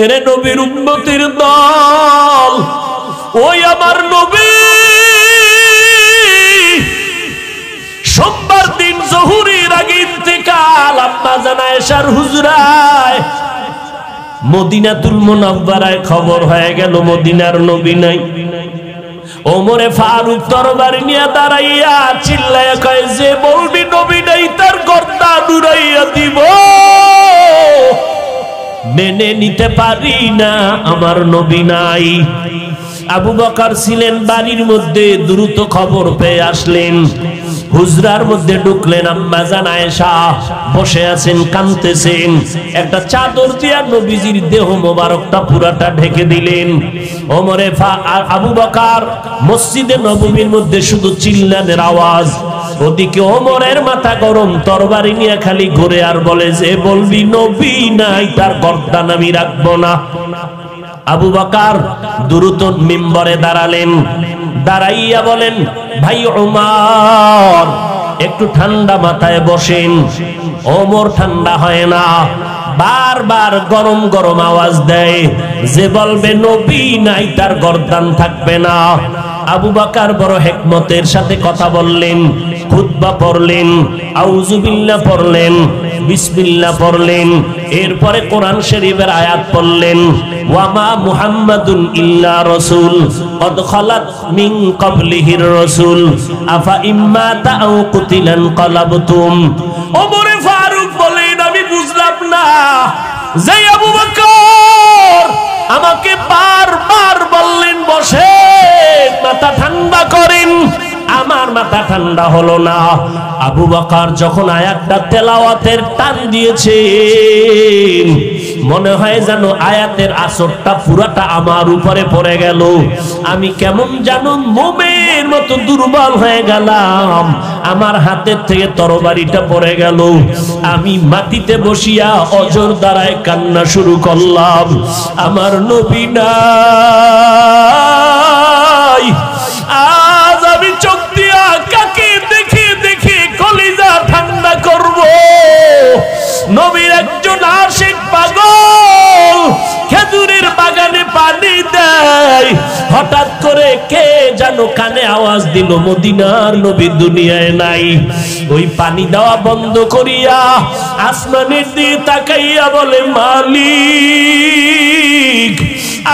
এরে নবীর উম্মতের দল, ওই আমার নবী সোমবার দিন জহুরের আগে ইন্তেকাল। আম্মা জান আয়েশার হুজরায় মদিনাতুল মুনাওয়ারায় খবর হয়ে গেল মদিনার নবী নাই। ওমরে ফারুক তরবারি নিয়ে দাঁড়াইয়া চিল্লায়া কয়, যে বলবি নবী নাই তার গর্দান উড়াইয়া দিব। মেনে নিতে পারি না আমার নবী নাই। আবু বকর ছিলেন বাড়ির মধ্যে, দ্রুত খবর পেয়ে আসলেন, হুজরার মধ্যে ঢুকলেন। আম্মা জান আয়েশা বসে আছেন, কাঁদতেছেন। একটা চাদর দিয়া নবীজির দেহ মোবারকটা পুরাটা ঢেকে দিলেন। ওমরে আবু বকর মসজিদে নববীর মধ্যে শুধু চিল্লানের আওয়াজ, ওদিকে ওমরের মাথা গরম, তরবারি নিয়ে খালি ঘুরে আর বলে, যে বলবি নবী নাই তার গর্দান আমি রাখবো না। আবু বকর দ্রুত মিম্বরে দাঁড়ালেন, দাঁড়াইয়া বলেন, ভাই ওমর একটু ঠান্ডা মাথায় বসেন। ওমর ঠান্ডা হয় না, বারবার গরম গরম আওয়াজ দেয়, যে বলবে নবী নাই তার গর্দান থাকবে না। আবু বকর বড় হিকমতের সাথে কথা বললেন, খুতবা পড়লেন, আউযুবিল্লাহ পড়লেন, বিসমিল্লাহ পড়লেন, এরপরে কোরআন শরীফের আয়াত পড়লেন, ওয়ামা মুহাম্মাদুন ইল্লা রাসূল কদ খালাত মিন ক্বাবলিহির রাসূল আফা ইম্মা তাউ কুতিলান ক্বালাবতুম। ওমরে ফারুক বলেন, আমি বুঝলাম না যে আবু বকর আমাকে বারবার বললেন বসেন, মাথা ঠান্ডা করেন, আমার মাথা ঠান্ডা হলো না। আবু বকর যখন আয়াতটা তেলাওয়াতের টান দিয়েছেন, মনে হয় যেন আয়াতের আসরটা পুরাটা আমার উপরে পড়ে গেল। আমি কেমন যেন মোমের মতো দুর্বল হয়ে গেলাম, আমার হাতের থেকে তরবারিটা পড়ে গেল। আমি মাটিতে বসিয়া অজর দ্বারায় কান্না শুরু করলাম, আমার নবী নাই। আজ আমি চোখ দিয়া কাকে দেখে দেখে কলিজা ঠান্ডা করব। নবীর একজন আশিক পাগল খেজুরের বাগানে পানি দেয়, হঠাৎ করে কে যেন কানে আওয়াজ দিল, মদিনার নবী দুনিয়ায় নাই। ওই পানি দেওয়া বন্ধ করিয়া আসমানের দিকে তাকাইয়া বলে, মালিক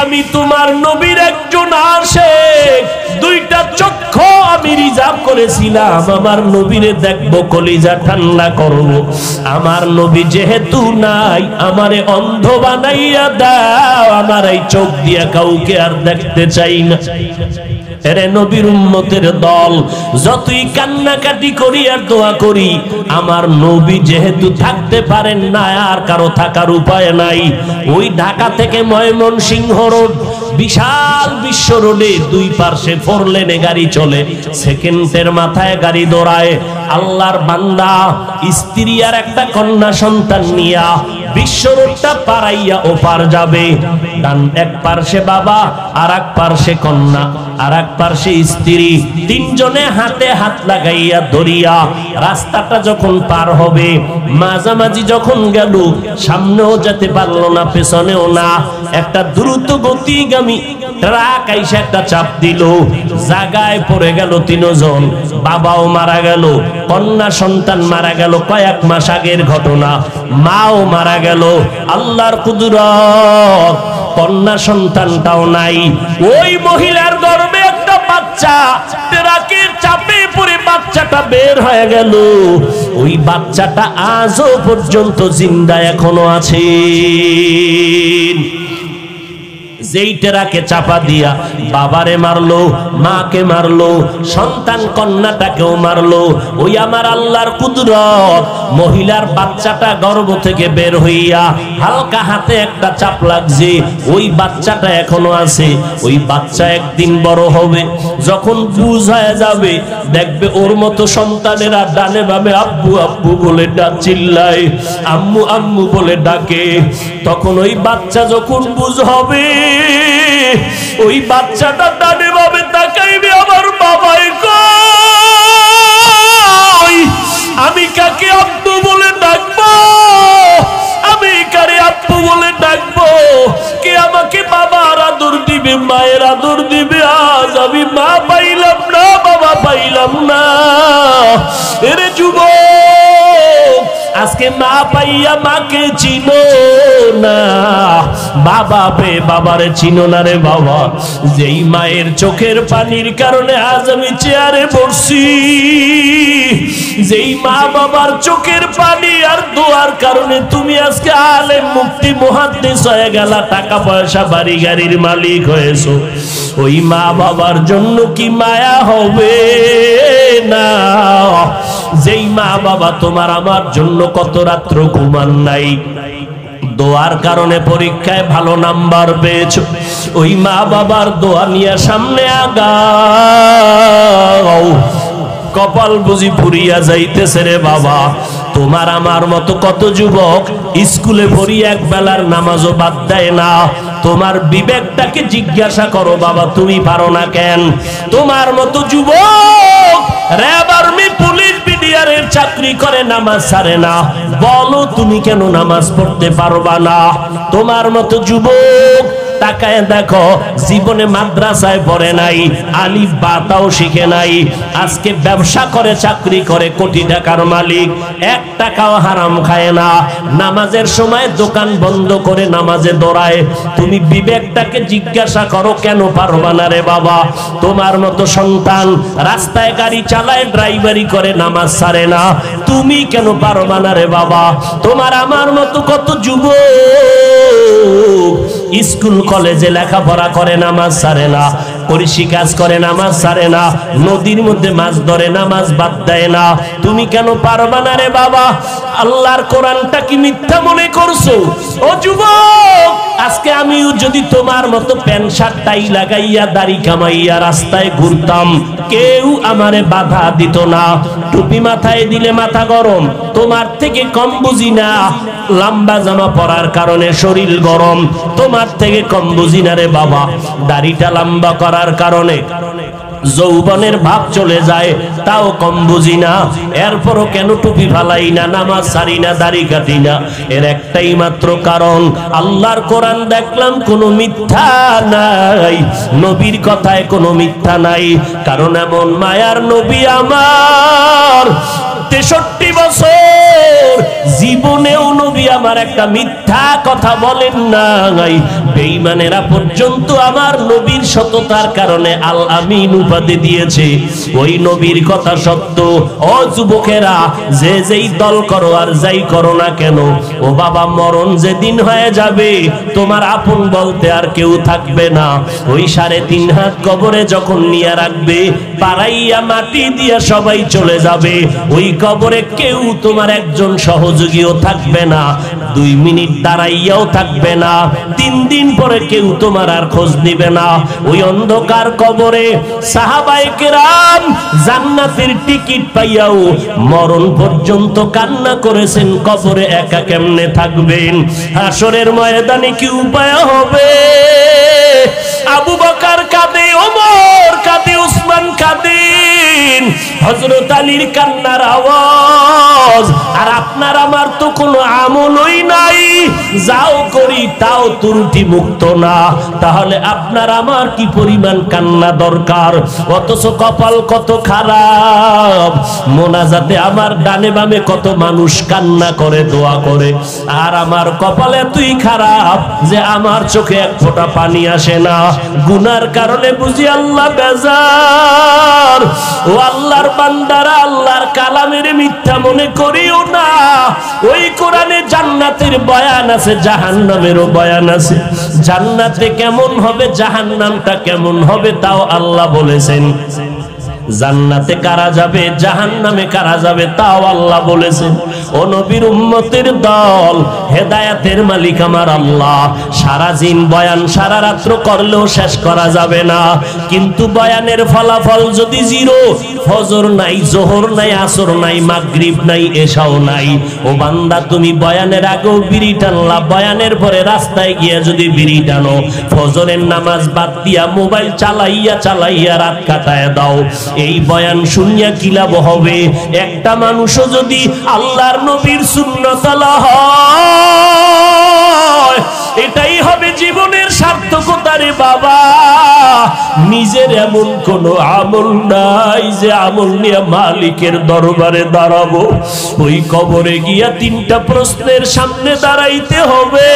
আমি তোমার নবীর একজন আশিক, দুইটা চক্ষু আমি রিজার্ভ করেছিলাম, আমার নবীরে দেখবো, কলিজা ঠান্ডা করবো। আমার নবী যেহেতু নাই, আমারে অন্ধ বানাইয়া দাও, আমার এই চোখ দিয়া কাউকে আর দেখতে চাই না। এরে নবীর উম্মতের দল, যতই কান্নাকাটি করি আর দোয়া করি, আমার নবী যেহেতু থাকতে পারেন না, আর কারো থাকার উপায় নাই। ওই ঢাকা থেকে ময়মনসিংহ রোড, বিশাল বিশ্ব রোডে দুই পাশে 4 লেনে গাড়ি চলে, সেকেন্ডের মাথায় গাড়ি দৌড়ায়। আল্লাহর বান্দা স্ত্রী আর একটা কন্যা সন্তান নিয়া বিশ্ব রোডটা পারাইয়া ওপার যাবে। ডান এক পার্শ্বে বাবা, আর এক পার্শ্বে কন্যা, আর এক পার্শ্বে স্ত্রী, তিনজনে হাতে হাত লাগাইয়া ধরিয়া রাস্তাটা যখন পার হবে, মাঝামাঝি যখন গেল, সামনেও যেতে পারলো না, পেছনেও না, একটা দ্রুত গতিগামী ট্রাক আইসা একটা চাপ দিল, জায়গায় পড়ে গেল তিনজন। বাবাও মারা গেল, কন্যা সন্তান মারা গেল, কয়েক মাস আগের ঘটনা, মাও মারা গেল। আল্লাহর কুদরত, কন্যা সন্তানটাও নাই। ওই মহিলার গর্ভে একটা বাচ্চা, ট্রাকের চাপে পড়ে বাচ্চাটা বের হয়ে গেল। ওই বাচ্চাটা আজও পর্যন্ত জিন্দা এখনো আছে। যেই ট্রাকে চাপা দিয়া বাবারে মারলো, মাকে মারলো, সন্তান কন্যাটাকেও মারলো। ওই আমার আল্লাহর কুদরত, মহিলার বাচ্চাটা গর্ভ থেকে বের হইয়া হালকা হাতে একটা চাপ লাগছে, ওই বাচ্চাটা এখনো আছে। ওই বাচ্চা একদিন বড় হবে, যখন বুঝ হয়ে যাবে, দেখবে ওর মতো সন্তানেরা ডানে বামে আব্বু আব্বু বলে চিল্লায়, আম্মু আম্মু বলে ডাকে। তখন ওই বাচ্চা যখন বুঝ হবে, ওই বাচ্চাটা ডানে বামে তাকাইবে, আমার বাবাই কই, আমি কাকে আব্বু বলে ডাকবো, আমি কারে আব্বু বলে ডাকবো। করে মায়ের আদর দিবে। আজ আমি মা পাইলাম না, বাবা পাইলাম না। এরে যুবক, আজকে মা পাইয়া মাকে চিনো না, বাবা পে বাবারে চিনো না রে বাবা। যেই মায়ের চোখের পানির কারণে আজ আমি চেয়ারে বসছি, যেই মা বাবার চোখের পানি আর দোয়ার কারণে তুমি আজকে আলেম মুফতি মুহাদ্দিস হয়ে গেলা, টাকা পয়সা বাড়ি গাড়ির মালিক হয়েছো। ওই মা বাবার জন্য কি মায়া হবে না? যেই মা বাবা তোমার আমার জন্য কত রাত্র ঘুমান নাই, দোয়ার কারণে পরীক্ষায় ভালো নাম্বার পেয়েছো, ওই মা বাবার দোয়া নিয়ে সামনে আগাও। কপাল বুঝি পুরিয়া যাইতেছে রে বাবা। তোমার আমার মতো কত যুবক স্কুলে পড়ি এক বেলার নামাজও বাদ দেয় না। তোমার বিবেকটাকে জিজ্ঞাসা করো বাবা, তুমি পারো না কেন? তোমার মতো যুবক র্যাব আর্মি পুলিশ বিডিআরের চাকরি করে নামাজ ছাড়ে না, বলো তুমি কেন নামাজ পড়তে পারবা না? তোমার মতো যুবক তাকায় দেখো, জীবনে মাদ্রাসায় পড়ে নাই, আলিফ বা তাও শিখে নাই, আজকে ব্যবসা করে চাকরি করে কোটি টাকার মালিক, 1 টাকাও হারাম খায় না, নামাজের সময় দোকান বন্ধ করে নামাজে দৌড়ায়। তুমি বিবেকটাকে জিজ্ঞাসা করো কেন পারবা না রে বাবা? তোমার মতো সন্তান রাস্তায় গাড়ি চালায়, ড্রাইভারি করে, নামাজ ছাড়ে না, তুমি কেন পারবা না রে বাবা? তোমার আমার মতো কত যুবক স্কুল কলেজে লেখাপড়া করে, নামাজ ছাড়ে না, কৃষিকাজ করে, নামাজ ছাড়ে না, নদীর মধ্যে মাছ ধরে, নামাজ বাদ দেয় না, তুমি কেন পারবা না রে বাবা? আল্লাহর কোরআনটা কি মিথ্যা মনে করছো? ও যুবক, আজকে আমিও যদি তোমার মতো প্যান্ট শার্ট টাই লাগাইয়া দাড়ি কামাইয়া রাস্তায় ঘুরতাম, কেউ আমারে বাধা দিত না। টুপি মাথায় দিলে মাথা গরম, তোমার থেকে কম বুঝি না। লম্বা জামা পরার কারণে শরীর গরম, তোমার থেকে কম বুঝি না রে বাবা। দাড়িটা লম্বা করার কারণে যৌবনের ভাব চলে যায়, তাও কম বুঝি না। এরপরও কেন টুপি ফালাই না, নামাজ ছাড়ি না, দাড়ি কাটি না? এর একটাই মাত্র কারণ, আল্লাহর কোরআন দেখলাম কোনো মিথ্যা নাই, নবীর কথায় কোনো মিথ্যা নাই। কারণ এমন মায়ার নবী আমার, 63 বছর জীবনেও নবী আমার একটা মিথ্যা কথা বলেন নাই। বেঈমানেরা পর্যন্ত আমার নবীর সততার কারণে আল আমিন উপাধি দিয়েছে। ওই নবীর কথা সত্য। ও যুবকেরা, যে যেই দল করো আর যাই করো না কেন, ও বাবা, মরণ যেদিন হয়ে যাবে তোমার আপন বলতে আর কেউ থাকবে না। ওই 3.5 হাত কবরে যখন নিয়ে রাখবে, পাড়াইয়া মাটি দিয়া সবাই চলে যাবে, ওই কবরে কেউ তোমার একজন সহযোগীও থাকবে না, 2 মিনিট দাঁড়াইয়াও থাকবে না, 3 দিন পরে কেউ তোমার আর খোঁজ নিবে না। ওই অন্ধকার কবরে সাহাবায়ে কেরাম জান্নাতের টিকিট পাইয়াও মরণ পর্যন্ত কান্না করেছেন, কবরে একা কেমনে থাকবেন? হাসরের ময়দানে কি উপায় হবে? আবু বকর কাঁদে, ওমর কাঁদে, উসমান কাঁদেন, হযরত আলীর কান্নার আওয়াজ। আর আপনার আমার তো কোনো আমলই নাই, যাও করি তাও ত্রুটি মুক্ত না, তাহলে আপনার আমার কি পরিমাণ কান্না দরকার? অথচ কপাল কত খারাপ, মোনাজাতে আমার ডানে বামে কত মানুষ কান্না করে, দোয়া করে, আর আমার কপাল এতই খারাপ যে আমার চোখে এক ফোঁটা পানি আসে না। গুনার কারণে বুঝি আল্লাহ বেজার। ও আল্লাহর বান্দারা, আল্লাহর কালামের মিথ্যা মনে করিও না। ওই কোরআনে জান্নাতের বয়ান আছে, জাহান্নামেরও বয়ান আছে। জান্নাতে কেমন হবে, জাহান্নামটা কেমন হবে, তাও আল্লাহ বলেছেন। জান্নাতে কারা যাবে, জাহান্নামে কারা যাবে, তাও আল্লাহ বলেছেন। ও নবীর উম্মতের দল, হেদায়েতের মালিক আমার আল্লাহ। সারা দিন বয়ান, সারা রাত্র করলেও শেষ করা যাবে না, কিন্তু বয়ানের ফলাফল যদি জিরো, ফজর নাই, জোহর নাই, আসর নাই, মাগরিব নাই, এশাও নাই, ও বান্দা তুমি বয়ানের আগেও বিড়ি টানলা, বয়ানের পরে রাস্তায় গিয়া যদি বিড়ি টানো, ফজরের নামাজ বাদ দিয়া মোবাইল চালাইয়া চালাইয়া রাত কাটায় দাও, এই বয়ান শুনিয়া কি লাভ হবে? একটা মানুষও যদি আল্লাহর নবীর সুন্নাত আলা হয়, এটাই হবে জীবনের সার্থক। সার্থকতা রে বাবা, নিজের এমন কোন আমল নাই যে আমল নিয়ে মালিকের দরবারে দাঁড়াবো। ওই কবরে গিয়া তিনটা প্রশ্নের সামনে দাঁড়াইতে হবে।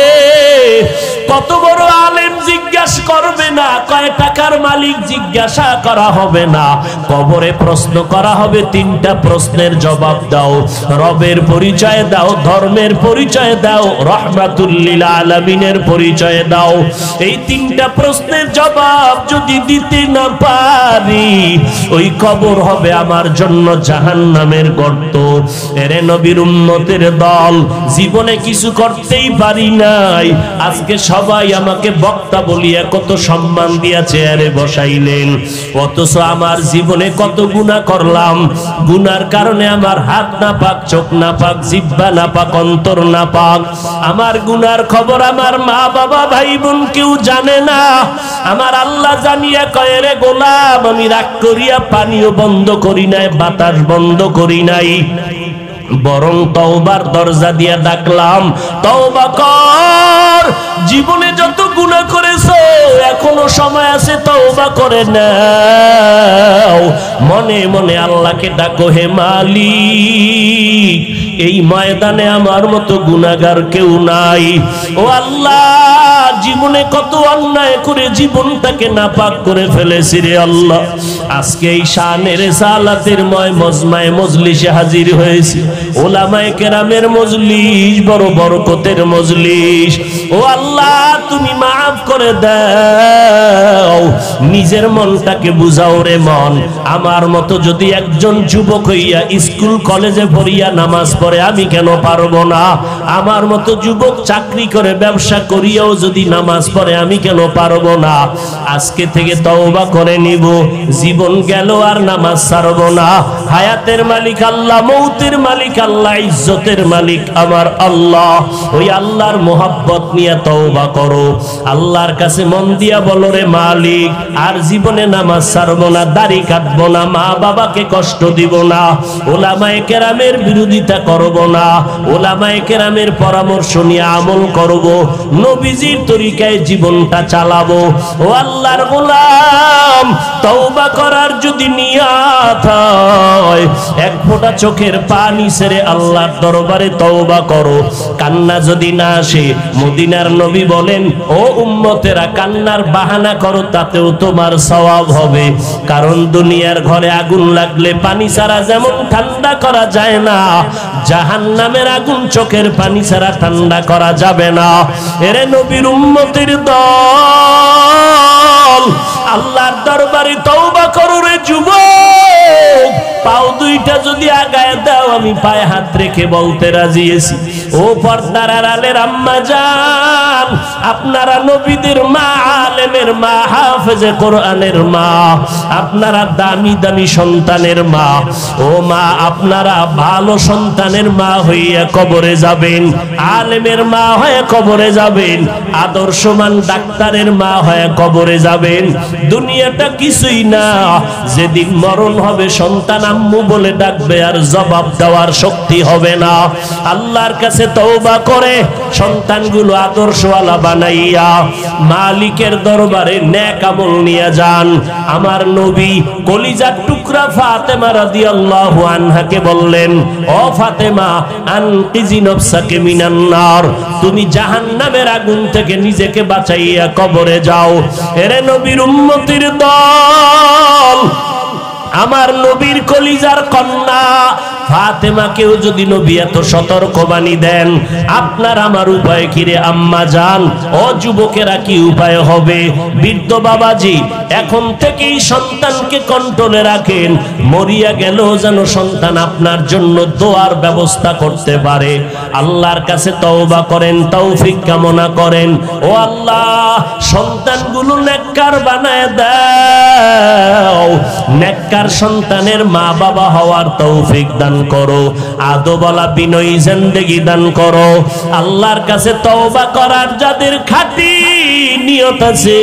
কত বড় আলেম জিজ্ঞাসা করবে না, কয় টাকার মালিক জিজ্ঞাসা করা হবে না, কবরে প্রশ্ন করা হবে তিনটা প্রশ্নের জবাব দাও। রবের পরিচয় দাও, ধর্মের পরিচয় দাও, রহমাতুল লিল আলামিনের পরিচয় দাও। এই তিনটা প্রশ্নের জবাব যদি দিতে না পারি, ওই কবর হবে আমার জন্য জাহান্নামের গর্ত। এরে নবীর উম্মতের দল, জীবনে কিছু করতেই পারি নাই, আজকে সবাই আমাকে বক্তা বলিয়া কত সম্মান দিয়া চেয়ারে বসাইলেন, অথচ আমার জীবনে কত গুনাহ করলাম। গুনার কারণে আমার হাত না পাক, চোখ না পাক, জিহ্বা না পাক, অন্তর না পাক। আমার গুনার খবর আমার মা বাবা ভাই বোন কেউ জানে না। আমার আল্লাহ জানিয়া কয়, রে গোলাম, আমি রাগ করিয়া পানিও বন্ধ করি নাই, বাতাস বন্ধ করি নাই, বরং তওবার দরজা দিয়া ডাকলাম, তওবা কর। জীবনে যত গুনাহ করেছো এখনো সময় আছে, তওবা করে নাও। মনে মনে আল্লাহকে ডাকো, হে মালিক, এই ময়দানে আমার মতো গুনাহগার কেউ নাই। ও আল্লাহ, জীবনে কত অন্যায় করে জীবনটাকে নাপাক করে ফেলেছি রে আল্লাহ। আজকে এই শানের সালাতের মজমায়ে মজলিসে হাজির হয়েছি, ওলামায়ে কেরামের মজলিস, বড় বরকতের মজলিস। ও আল্লাহ, তুমি মাফ করে দাও। নিজের মনটাকে বুঝাও রে মন। আমার মতো যদি একজন যুবক হইয়া স্কুল কলেজে পড়িয়া নামাজ পড়ে, আমি কেন পারবো না? আমার মতো যুবক চাকরি করে ব্যবসা করিয়াও যদি নামাজ পড়ে, আমি কেন পারবো না? আজকে থেকে তওবা করে নিব, জীবন গেল আর নামাজ ছাড়বো না। হায়াতের মালিক আল্লাহ, মৌতের মালিক আল্লাহ, ইজ্জতের মালিক আমার আল্লাহ। ওই আল্লাহর মোহাব্বত নিয়ে তওবা করো, আল্লাহর কাছে মন দিয়া বলো, রে মালিক, আর জীবনে নামাজ ছাড়বো না, দাড়ি কাটবো না, মা বাবাকে কষ্ট দিব না, ওলামায়ে কেরামের বিরোধিতা করব না, ওলামায়ে কেরামের পরামর্শ নিয়ে আমল করব, নবীজির তরিকায় জীবনটা চালাবো। ও আল্লাহর গোলাম, তওবা করার যদি নিয়ত হয়, এক ফোঁটা চোখের পানি ছেড়ে আল্লাহর দরবারে তওবা করো। কান্না যদি না আসে, মদিনার নবী বলেন, ও উম্মতেরা, কান্নার বাহানা করো, তাতেও তোমার সওয়াব হবে। কারণ দুনিয়ার ঘরে আগুন লাগলে পানি ছাড়া যেমন ঠান্ডা করা যায় না, জাহান্নামের আগুন চোখের পানি ছাড়া ঠান্ডা করা যাবে না। এরে নবীর উম্মতের দল, আল্লাহর দরবারে তওবা করো রে যুবক। পাও দুইটা যদি আগায় দাও, আমি পায়ে হাত রেখে বলতে রাজি আছি, ও পর্দার আড়ালের আম্মা জান, আপনারা নবীদের মা, আলেমের মা, হাফেজে কোরআনের মা, আপনারা দামি দামি সন্তানের মা। ও মা, আপনারা ভালো সন্তানের মা হইয়া কবরে যাবেন, আলেমের মা হয়ে কবরে যাবেন, আদর্শমান ডাক্তারের মা হয়ে কবরে যাবেন। দুনিয়াটা কিছুই না, যেদিন মরণ হবে সন্তান আম্মু বলে ডাকবে, আর জবাব দেওয়ার শক্তি হবে না। আল্লাহর কাছে তওবা করে সন্তানগুলো আদর্শওয়ালা বানাইয়া মালিকের দরবারে নেক আমল নিয়ে যান। আমার নবী কলিজার টুকরা ফাতেমা রাদিয়াল্লাহু আনহাকে বললেন, ও ফাতেমা, আনকিজি নফসাকে মিনান নার, তুমি জাহান্নামের আগুন থেকে নিজেকে বাঁচাইয়া কবরে যাও। এরে নবীর উম্মতের দল, আমার নবীর কলিজার কন্যা ফাতেমাকেও যদি নবী এত সতর্কবাণী দেন, আপনার আমার উপায় কি রে আম্মা জান? ও যুবকেরা, কি উপায় হবে? বৃদ্ধ বাবাজি, এখন থেকেই সন্তানকে কন্ট্রোলে রাখেন, মরিয়া গেল যেন সন্তান আপনার জন্য দোয়ার ব্যবস্থা করতে পারে। আল্লাহর কাছে তওবা করেন, তৌফিক কামনা করেন। ও আল্লাহ, সন্তানগুলো নেককার বানায় দাও, নেককার সন্তানের মা বাবা হওয়ার তৌফিক দান করো, আদবওয়ালা বিনয়ী জিন্দেগি দান করো। আল্লাহর কাছে তওবা করার যাদের খাঁটি নিয়ত আছে,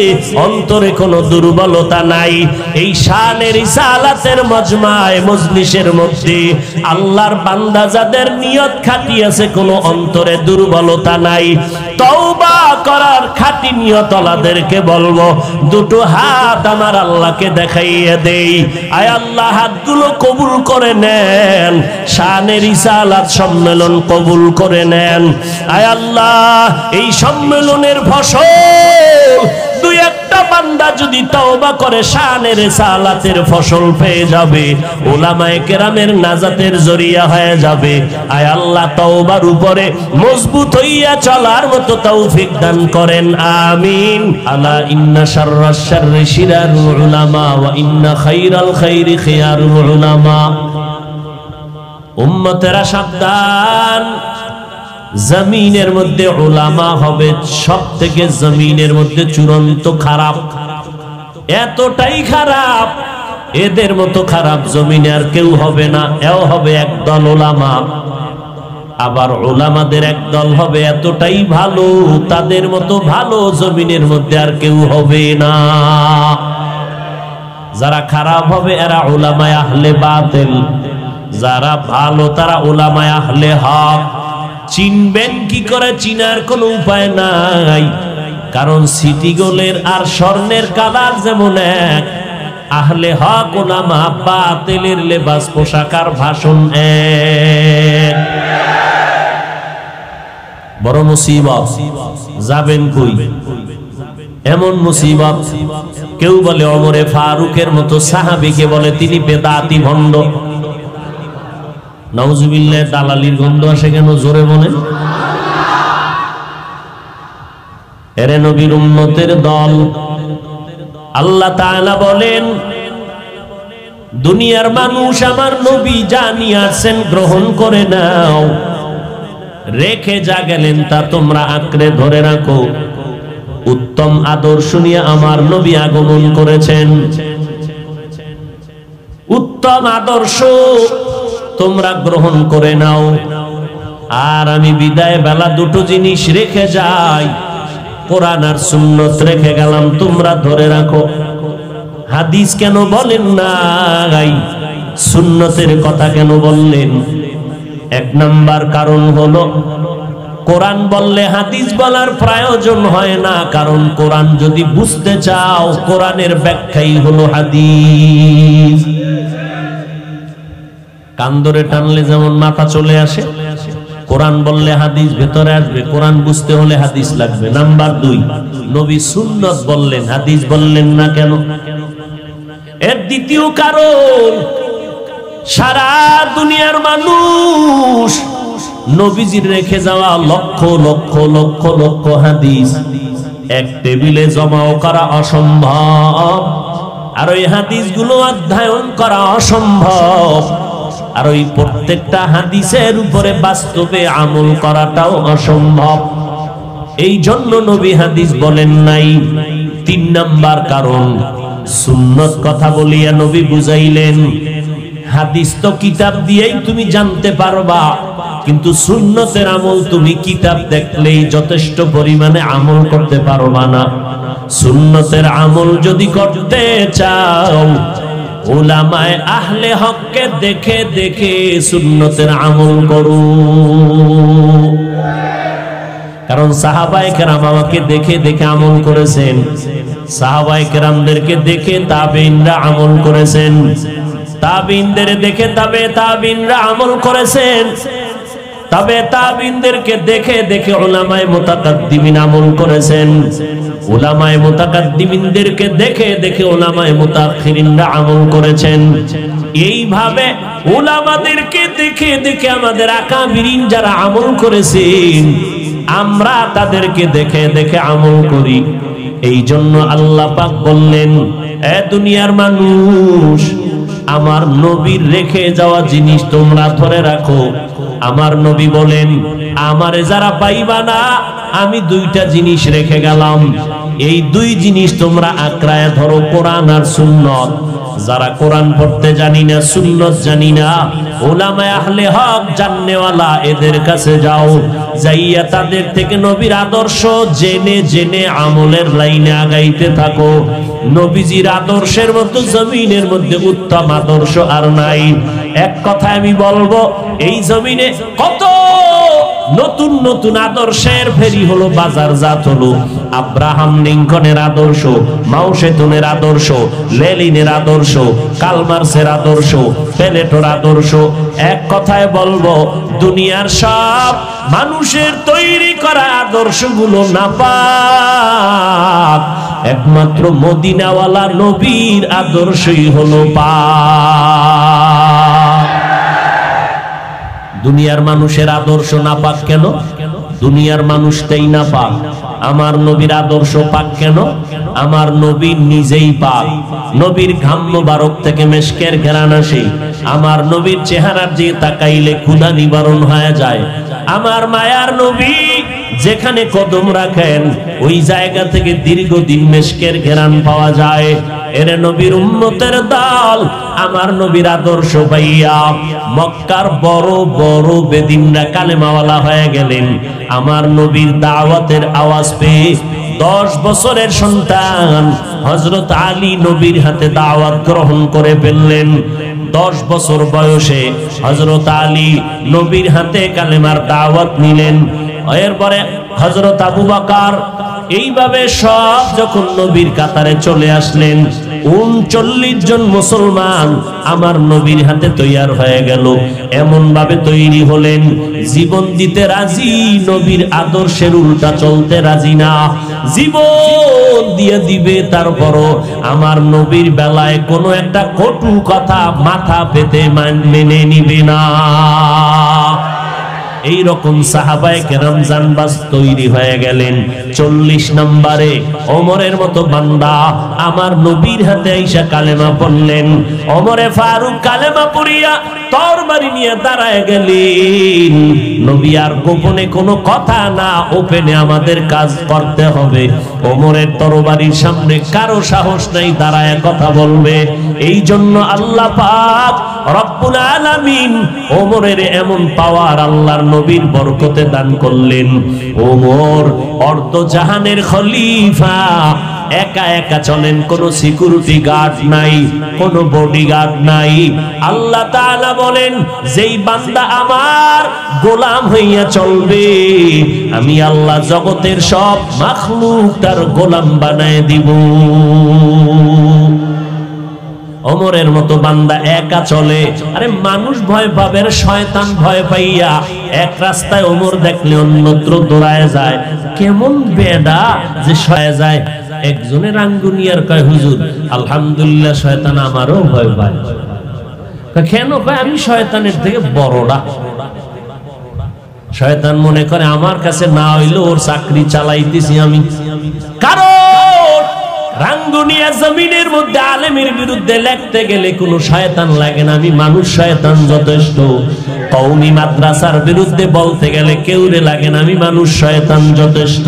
অন্তরে কোনো দুর্বলতা নাই, এই শানের রিসালাতের মজমায়ে মজলিসের মধ্যে আল্লাহর বান্দা যাদের নিয়ত খাঁটি আছে, কোনো অন্তরে দুর্বলতা নাই, তওবা করার খাঁটি নিয়তওয়ালাদেরকে বলবো দুটো হাত আমার আল্লাহকে দেখাইয়ে দেই। আয় আল্লাহ হাতগুলো কবুল করে নেন, শানে রিসালাত সম্মেলন কবুল করে নেন। আয় আল্লাহ এই সম্মেলনের ফসল দুই একটা বান্দা যদি তওবা করে শানে রিসালাতের ফসল পেয়ে যাবে, উলামায়ে কেরামের নাজাতের জরিয়া হয়ে যাবে। আয় আল্লাহ তওবার উপরে মজবুত হইয়া চলার মতো তৌফিক দান করেন, আমিন। আলা ইন্না শাররাশ শাররি শিরারুল উলামা ওয়া ইন্না খায়রাল খায়রি খিয়ারুল উলামা। উম্মতেরা সাবধান, জমিনের মধ্যে উলামা হবে সবথেকে জমিনের মধ্যে চূড়ান্ত খারাপ, এতটাই খারাপ এদের মতো খারাপ জমিনে আর কেউ হবে না। এও হবে একদল উলামা, আবার উলামাদের একদল হবে এতটাই ভালো তাদের মতো ভালো জমিনের মধ্যে আর কেউ হবে না। যারা খারাপ হবে এরা উলামায়ে আহলে বাতিল, যারা ভালো তারা উলামায়ে আহলে হক। চিনবেন কি করে? চিনার কোনো উপায় নাই, কারণ সিটি গোলের আর স্বর্ণের কালার যেমন এক, আহলে হক উলামা বাতিলের লেবাস পোশাক আর ভাষণ এক। বড় মুসিবত, যাবেন কই? এমন মুসিবত কেউ বলে ওমরে ফারুকের মতো সাহাবীকে বলে তিনি বেদাতি ভণ্ড। নাউজুবিল্লাহ, দালালির গন্ধ আসে কেন? জোরে বলেন। এরে নবীর উম্মতের দল, আল্লাহ তাআলা বলেন দুনিয়ার মানুষ আমার নবী জানিয়ে আসেন গ্রহণ করে নাও, রেখে যা গেলেন তা তোমরা আঁকড়ে ধরে রাখো। উত্তম আদর্শ নিয়ে আমার নবী আগমন করেছেন, উত্তম আদর্শ তোমরা গ্রহণ করে নাও। আর আমি বিদায় বেলা দুটো জিনিস রেখে যাই, কোরআন আর সুন্নাত রেখে গেলাম, তোমরা ধরে রাখো। হাদিস কেন বলেন নাই? সুন্নতের কথা কেন বললেন? এক নাম্বার কারণ হলো কোরআন বললে হাদিস বলার প্রয়োজন হয় না, কারণ কোরআন যদি বুঝতে চাও কোরআনের ব্যাখ্যাই হলো হাদিস। কান ধরে টানলে যেমন মাথা চলে আসে, কোরআন বললে হাদিস ভেতরে আসবে, কোরআন বুঝতে হলে হাদিস লাগবে। নাম্বার দুই, নবী সুন্নাত বললেন, হাদিস বললেন না কেন? এর দ্বিতীয় কারণ, সারা দুনিয়ার মানুষ নবীজির রেখে যাওয়া লক্ষ লক্ষ লক্ষ লক্ষ হাদিস এক টেবিলে জমাও করা অসম্ভব, আর ওই হাদিসগুলো অধ্যয়ন করা অসম্ভব, আর ওই প্রত্যেকটা হাদিসের উপরে বাস্তবে আমল করাটাও অসম্ভব। এই জন্য নবী হাদিস বলেন নাই। তিন নাম্বার কারণ, সুন্নত কথা বলিয়া নবী বুঝাইলেন হাদিস তো কিতাব দিয়েই তুমি জানতে পারবা, কিন্তু সুন্নতের আমল তুমি কিতাব দেখলেই যথেষ্ট পরিমাণে আমল করতে পারবা না। সুন্নতের আমল যদি করতে চাও উলামায়ে আহলে হককে দেখে দেখে সুন্নতের আমল করো। কারণ সাহাবায়ে কেরাম আমাকে দেখে দেখে আমল করেছেন, সাহাবায়ে কেরামদেরকে দেখে তাবেঈনরা আমল করেছেন, তাবেঈনদের দেখে তাবেঈনরা আমল করেছেন, তাবেঈনদেরকে দেখে দেখে উলামায়ে মুতাকাদ্দিমিন আমল করেছেন, উলামায়ে মুতাকাদ্দিমিনদেরকে দেখে দেখে উলামায়ে মুতাআখিরিনরা আমল করেছেন। এইভাবে উলামাদেরকে দেখে দেখে আমাদের আকাবিরিন যারা আমল করেছেন আমরা তাদেরকে দেখে দেখে আমল করি। এই জন্য আল্লাহ পাক বললেন, এ দুনিয়ার মানুষ আমার নবীর রেখে যাওয়া জিনিস তোমরা ধরে রাখো। আমার নবী বলেন, আমারে যারা পাইবা না আমি দুইটা জিনিস রেখে গেলাম, এই দুই জিনিস তোমরা আঁকড়ায় ধরো, কোরআন আর সুন্নত। যারা কোরআন পড়তে জানি না, সুন্নত জানি না, উলামায়ে আহলে হক জাননেওয়ালা এদের কাছে যাও, যাইয়া তাদের থেকে নবীর আদর্শ জেনে জেনে আমলের লাইনে আগাইতে থাকো। নবীজির আদর্শের মতো জমিনের মধ্যে উত্তম আদর্শ আর নাই। এক কথা আমি বলবো, এই জমিনে কত নতুন নতুন আদর্শের ফেরি হলো, বাজারজাত হলো। আব্রাহাম লিঙ্কনের আদর্শ, মাও সেতুনের আদর্শ, লেনিনের আদর্শ, কার্ল মার্ক্সের আদর্শ, প্লেটোর আদর্শ। এক কথায় বলবো, দুনিয়ার সব মানুষের তৈরি করা আদর্শগুলো নাপাক, একমাত্র মদিনাওয়ালা নবীর আদর্শই হলো পাক। দুনিয়ার মানুষের আদর্শ নাপাক কেন? দুনিয়ার মানুষটাই নাপাক। আমার নবীর আদর্শ পাক কেন? আমার নবী নিজেই পাক। নবীর ঘাম মোবারক থেকে মেশকের ঘ্রাণ আসে। আমার নবীর চেহারার দিকে তাকাইলে ক্ষুধা নিবারণ হয়ে যায়। আমার মায়ার নবী যেখানে কদম রাখেন ওই জায়গা থেকে দীর্ঘদিন মেশকের ঘ্রাণ পাওয়া যায়। এরে নবীর উম্মতের দল, আমার নবীর আদর্শ পাইয়া মক্কার বড় বড় বেদিনরা কালেমাওয়ালা হয়ে গেলেন। আমার নবীর দাওয়াতের আওয়াজ পেয়ে 10 বছরের সন্তান হযরত আলী নবীর হাতে দাওয়াত গ্রহণ করে ফেললেন। 10 বছর বয়সে হযরত আলী নবীর হাতে কালেমার দাওয়াত নিলেন। এরপরে হযরত আবু বকর, এইভাবে সব যখন নবীর কাতারে চলে আসলেন, 39 জন মুসলমান আমার নবীর হাতে তৈয়ার হয়ে গেল। এমন ভাবে তৈরি হলেন, জীবন দিতে রাজি, নবীর আদর্শের উল্টা চলতে রাজি না। জীবন দিয়ে দিবে, তারপরও আমার নবীর বেলায় কোনো একটা কটু কথা মাথা পেতে মেনে নিবে না। এই রকম সাহাবায়ে কেরাম জানবাজ তৈরি হয়ে গেলেন। 40 নম্বরে ওমরের মতো বান্দা আমার নবীর হাতে আইসা কালেমা পড়লেন। ওমরে ফারুক কালেমা পড়িয়া তরবারি নিয়ে দাঁড়ায় গেলেন। নবী আর গোপনে কোনো কথা না, ওপেনে আমাদের কাজ করতে হবে। ওমরের তরবারির সামনে কারো সাহস নাই দাঁড়ায় কথা বলবে। এই জন্য আল্লাহ পাক রব্বুল আলামিন ওমরের এমন পাওয়ার আল্লাহর নবীর বরকতে দান করলেন। ওমর অর্ধ জাহানের খলিফা, একা একা চলেন, কোনো সিকিউরিটি গার্ড নাই, কোনো বডিগার্ড নাই। আল্লাহ তাআলা বলেন, যেই বান্দা আমার গোলাম হইয়া চলবে, আমি আল্লাহ জগতের সব মাখলুক তার গোলাম বানায় দিব। ওমরের মতো বান্দা একা চলে। আরে মানুষ ভয় পাবে, শয়তান ভয় পাইয়া এক রাস্তায় ওমর দেখলে অন্যত্র দৌড়ায় যায়। কেমন বেডা যে সয়ে যায়। একজনের আঙ্গুনিয়ার কয়, হুজুর আলহামদুলিল্লাহ শয়তান আমারও ভয় পায়। কেন? কয় আমি শয়তানের থেকে বড়রা। শয়তান মনে করে আমার কাছে না হইলে ওর চাকরি চালাইতেছি আমি। কারণ রাঙ্গুনিয়া জমিনের মধ্যে আলেমের বিরুদ্ধে লিখতে গেলে কোনো শয়তান লাগে না, আমি মানুষ, শয়তান যথেষ্ট। কওমি মাদ্রাসার বিরুদ্ধে বলতে গেলে কেউরে লাগে না, আমি মানুষ, শয়তান যথেষ্ট।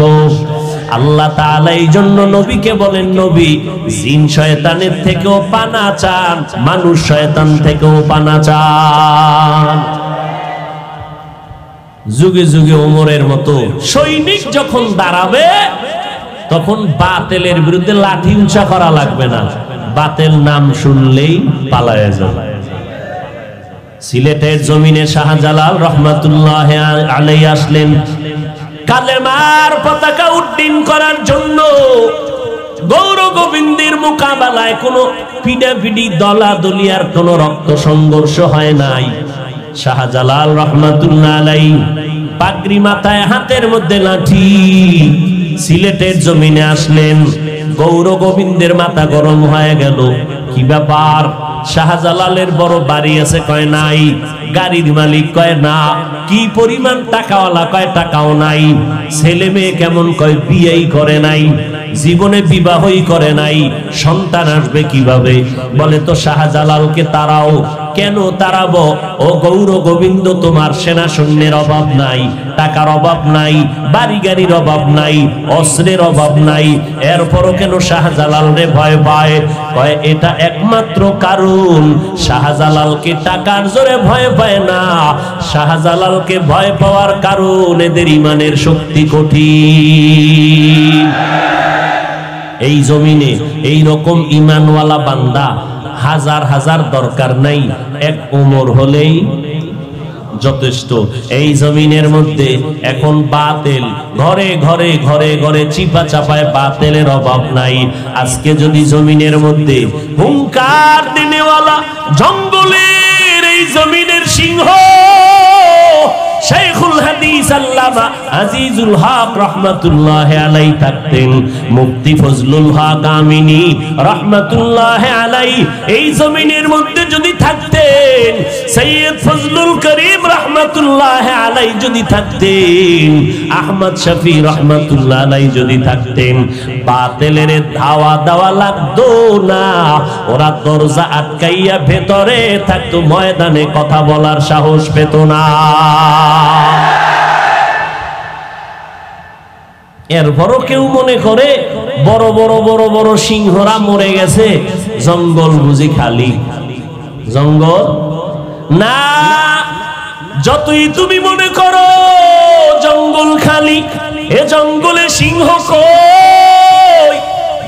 আল্লাহ তাআলা এই জন্য নবীকে বলেন, নবী জিন শয়তানের থেকেও পানা চান, মানুষ শয়তান থেকেও পানা চান। যুগে যুগে ওমরের মতো সৈনিক যখন দাঁড়াবে, তখন বাতিলের বিরুদ্ধে লাঠি উঁচা করা লাগবে না, বাতিল নাম শুনলেই পালায়া যাবে। সিলেটের জমিনে শাহজালাল রহমাতুল্লাহ আলাইহি আসলেন কালেমার পতাকা উড্ডীন করার জন্য। গৌর গোবিন্দের মোকাবেলায় কোনো পিডাপিডি দলাদলিয়ার কোনো রক্ত সংঘর্ষ হয় নাই। শাহজালাল রহমাতুল্লাহ আলাইহি পাগড়ি মাথায়, হাতের মধ্যে লাঠি, সিলেটের জমিনে আসলেন। গৌর গোবিন্দের মাথা গরম হয়ে গেল। কি ব্যাপার? শাহজালালের বড় বাড়ি আছে? কয় নাই। গাড়ির মালিক? কয় না। কি পরিমাণ টাকাওয়ালা? কয় টাকাও নাই। ছেলে মেয়ে কেমন? কয় বিয়েই করে নাই, জীবনে বিবাহই করে নাই। সন্তান আসবে কিভাবে? বলে তো শাহজালালকে তারাও। কেন তারাবো? ও গৌর গোবিন্দ, তোমার সেনা সৈন্যের অভাব নাই, টাকার অভাব নাই, বাড়ি গাড়ির অভাব নাই, অস্ত্রের অভাব নাই, এরপরও কেন শাহজালাল রে ভয় পায়? কয় এটা একমাত্র কারণ, শাহজালালকে টাকার জোরে ভয় পায় না, শাহজালালকে ভয় পাওয়ার কারণ এদের ইমানের শক্তি কঠিন। এই জমিনে এই রকম ইমানওয়ালা বান্দা হাজার হাজার দরকার নাই, এক ওমর হলেই যথেষ্ট। এই জমিনের মধ্যে এখন বাতিল ঘরে ঘরে ঘরে ঘরে চিপা চাপায় বাতিলের অভাব নাই। আজকে যদি জমিনের মধ্যে হুঙ্কার দিনেওয়ালা জঙ্গলের এই জমিনের সিংহ শাইখুল হাদিস আল্লামা আজিজুল হক রাহমাতুল্লাহ আলাইহি থাকতেন, মুফতি ফজলুল হক আমিনী রাহমাতুল্লাহ আলাইহি এই জমিনের মধ্যে যদি থাকতেন, সৈয়দ ফজলুল করিম রাহমাতুল্লাহ আলাইহি যদি থাকতেন, আহমদ শফি রাহমাতুল্লাহ আলাইহি যদি থাকতেন, বাতিলের ধাওয়া দেওয়া লাগতো না। ওরা দরজা আটকাইয়া ভেতরে থাকতো, ময়দানে কথা বলার সাহস পেত না। এরপরও কেউ মনে করে বড় বড় বড় বড় সিংহরা মরে গেছে, জঙ্গল বুঝি খালি। জঙ্গল না, যতই তুমি মনে করো জঙ্গল খালি, এ জঙ্গলে সিংহ কই?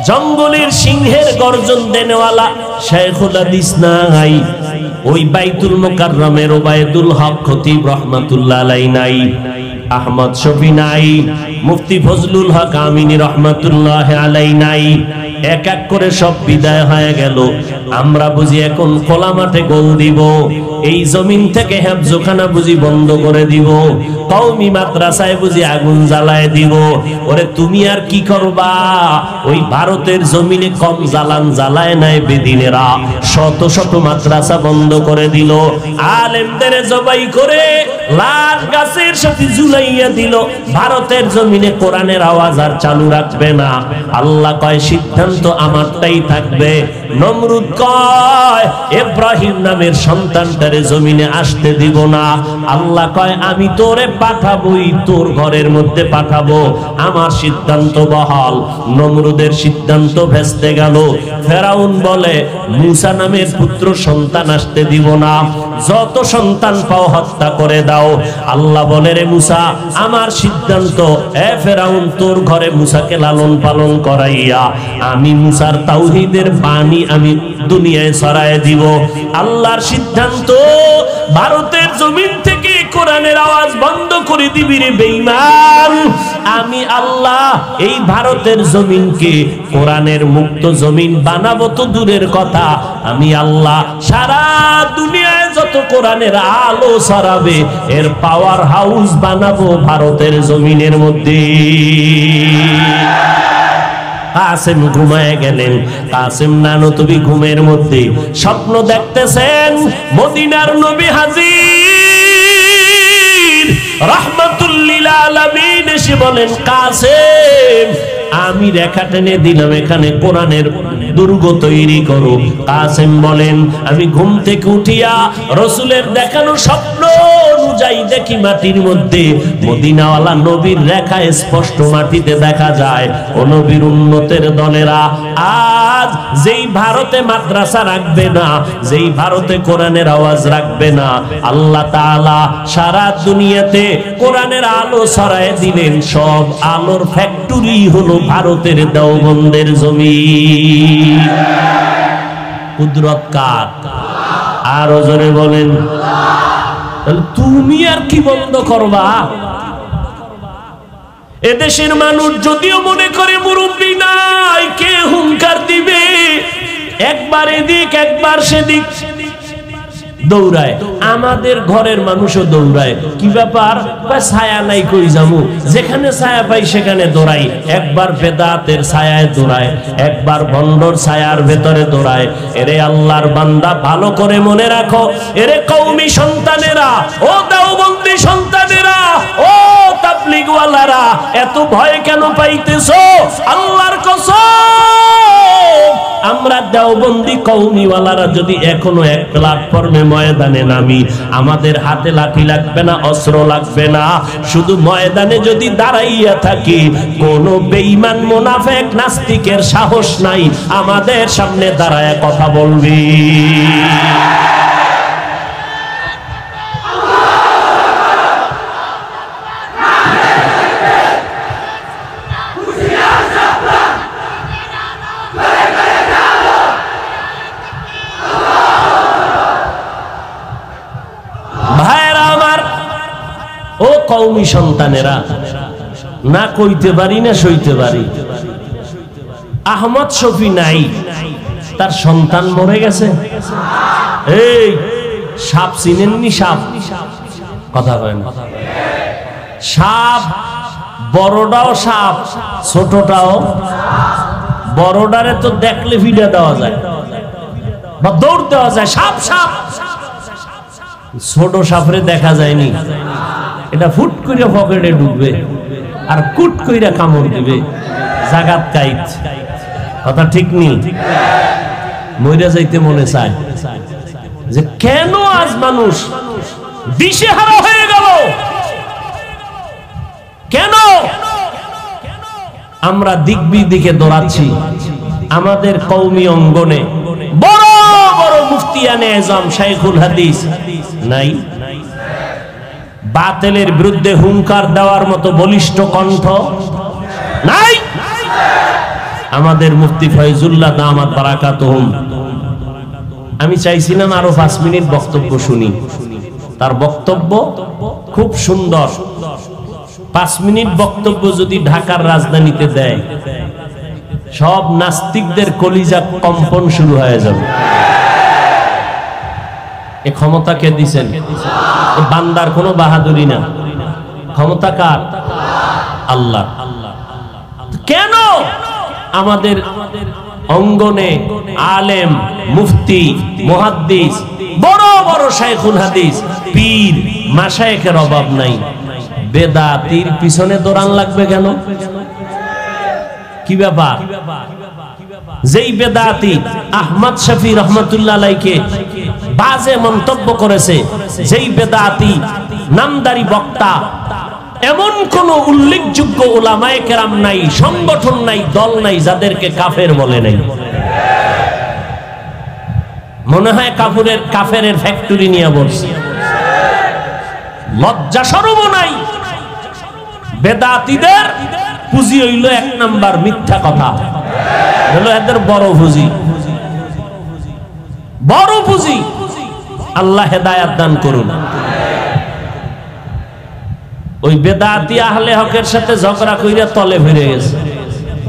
জঙ্গলের সিংহের গর্জন দেনেওয়ালা শাইখুল হাদিস নাই, ওই বাইতুল মুকাররমের ওবায়দুল হক খতিব রাহমাতুল্লাহ আলাইহি নাই, আহমদ শফি নাই, মুফতি ফজলুল হক আমিনী রাহমাতুল্লাহ আলাইহি নাই। এক এক করে সব বিদায় হয়ে গেল। আমরা বুঝি এখন খোলা মাঠে গোল দিব, এই জমিন থেকে হেফজখানা বুঝি বন্ধ করে দিব, কওমি মাদ্রাসায় বুঝি আগুন জ্বালায় দিব। ওরে তুমি আর কি করবা? ওই ভারতের জমিনে কম জ্বালান জ্বালায় নাই বেদিনেরা, শত শত মাদ্রাসা বন্ধ করে দিল, আলেমদের জবাই করে লাশ গাছের সাথে ঝুলাইয়া দিল। ভারতের জমিনে কোরআনের আওয়াজ আর চালু রাখবে না। আল্লাহ কয় সিদ্ধান্ত আমারটাই থাকবে। নমরুদ কয় ইব্রাহিম নামের সন্তানটারে জমিনে আসতে দিব না। আল্লাহ কয় আমি তোরে পাঠাবই, তোর ঘরের মধ্যে পাঠাবো, আমার সিদ্ধান্ত বহাল। নমরুদের সিদ্ধান্ত ভেস্তে গেল। ফেরাউন বলে মুসা নামের পুত্র সন্তান আসতে দিব না, যত সন্তান পাও হত্যা করে দাও। আল্লাহ বলে রে মুসা আমার সিদ্ধান্ত, এ ফেরাউন তোর ঘরে মুসাকে লালন পালন করাইয়া আমি মুসার তাওহীদের বাণী আমি দুনিয়ায় ছড়ায় দিব। আল্লাহর সিদ্ধান্ত ভারতের জমিন থেকে কোরআনের আওয়াজ বন্ধ করে দিবি রে বেঈমান। আমি আল্লাহ এই ভারতের জমিনকে কোরআনের মুক্ত জমিন বানাবো তো দূরের কথা, আমি আল্লাহ সারা দুনিয়ায় যত কোরআনের আলো ছড়াবে এর পাওয়ার হাউস বানাবো ভারতের জমিনের মধ্যে। কাসেম ঘুমায় গেলেন। কাসেম নানতুবি ঘুমের মধ্যে স্বপ্ন দেখতেছেন, মদিনার নবী হাজির রাহমাতুল লিল আলামিন এসে বলেন কাসেম আমি রেখা টেনে দিলাম, এখানে কোরআনের দুর্গ তৈরি করো। কাসেম বলেন আমি ঘুম থেকে উঠিয়া রসুলের দেখানো স্বপ্ন অনুযায়ী দেখি মাটির মধ্যে মদিনাওয়ালা নবীর রেখা স্পষ্ট মাটিতে দেখা যায়। ও নবীর উম্মতের দলেরা, আজ যেই ভারতে মাদ্রাসা রাখবে না, যেই ভারতে কোরআনের আওয়াজ রাখবে না, আল্লাহ তাআলা সারা দুনিয়াতে কোরআনের আলো ছড়ায় দিলেন। সব আলোর ফ্যাক্টরি হলো ভারতের দেওবন্দের জমিন। কুদরত কার? আরো জোরে বলেন। তুমি আর কি বন্ধ করবা? এদেশের মানুষ যদিও মনে করে মুরব্বী নাই, কে হুঙ্কার দিবে? একবার এদিক একবার সেদিক দৌড়ায়। আমাদের ঘরের মানুষও দৌড়ায়। কি ব্যাপার? ছায়া নাই, কই যাবো? যেখানে ছায়া পাই সেখানে দৌড়াই। একবার বেদাতের ছায়ায় দৌড়ায়, একবার ভণ্ডর ছায়ার ভেতরে দৌড়ায়। এরে আল্লাহর বান্দা ভালো করে মনে রাখো, এরে কওমি সন্তানেরা, ও দেওবন্দি সন্তানেরা, ও তাবলীগওয়ালারা, এত ভয় কেন পাইতেছো? আল্লাহর কসম, আমরা দেওবন্দি কওমিওয়ালারা যদি এখনো এক প্ল্যাটফর্মে ময়দানে নামি, আমাদের হাতে লাঠি লাগবে না, অস্ত্র লাগবে না, শুধু ময়দানে যদি দাঁড়াইয়া থাকি, কোন বেঈমান মুনাফিক নাস্তিকের সাহস নাই আমাদের সামনে দাঁড়ায় কথা বলবি। ভাইরা আমার, কওমি সন্তানেরা না কইতে পারি না সইতে পারি। আহমদ শফি নাই, তার সন্তান মরে গেছে। এই সাপ চিনেননি? সাপ কথা কয় না। সাপ বড়টাও সাপ, ছোটটাও। বড়টারে তো দেখলে ভিড়া দেওয়া যায় বা দৌড় দেওয়া যায়, সাপ সাপ। ছোট সাপরে দেখা যায়নি, এটা ফুট করে পকেটে ঢুকবে আর কুট কইরা কামড় দিবে, জাগাত কাইত। কথা ঠিক নেই? মইরা যাইতে মনে চায় যে কেন আজ মানুষ দিশেহারা হয়ে গেল, কেন আমরা দিক বিদিকে দৌড়াচ্ছি। আমাদের কওমি অঙ্গনে বড় বড় মুফতিয়ানে আজম শাইখুল হাদিস নাই? বাতিলের বিরুদ্ধে হুঙ্কার দেওয়ার মতো বলিষ্ঠ কণ্ঠ নাই? আমাদের মুফতি ফয়জুল্লাহ দামাত বারাকাতুহুম, আমি চাইছিলাম আরো 5 মিনিট বক্তব্য শুনি। তার বক্তব্য খুব সুন্দর। 5 মিনিট বক্তব্য যদি ঢাকার রাজধানীতে দেয়, সব নাস্তিকদের কলিজা কম্পন শুরু হয়ে যাবে। এ ক্ষমতা কে দিছেন? বান্দার কোনো বাহাদুরি না, ক্ষমতা কার? আল্লাহ। কেন আমাদের অঙ্গনে আলেম, মুফতি, মুহাদ্দিস, বড় বড় শাইখুল হাদিস, পীর, মাশায়েখের অভাব নাই? বেদাতির পিছনে দৌড়ান লাগবে কেন? কি ব্যাপার? যেই বেদাতি আহমদ শফি রহমাতুল্লাহ আলাইহিকে বাজে মন্তব্য করেছে, যেই বেদাতি নামদারি বক্তা, এমন কোন উল্লেখযোগ্য উলামায়ে কেরাম নাই, সংগঠন নাই, দল নাই যাদেরকে কাফের বলে নাই। মনে হয় কাফেরের ফ্যাক্টরি নিয়ে বলছে। লজ্জা শরম নাই। বেদাতীদের পুঁজি হইল 1 নাম্বার মিথ্যা কথা, হলো এদের বড় পুঁজি, বড় পুঁজি। আল্লাহ হেদায়েত দান করুন। ওই বেদাতি আহলে হকের সাথে ঝগড়া কইরা তলে ফিরে গেছে,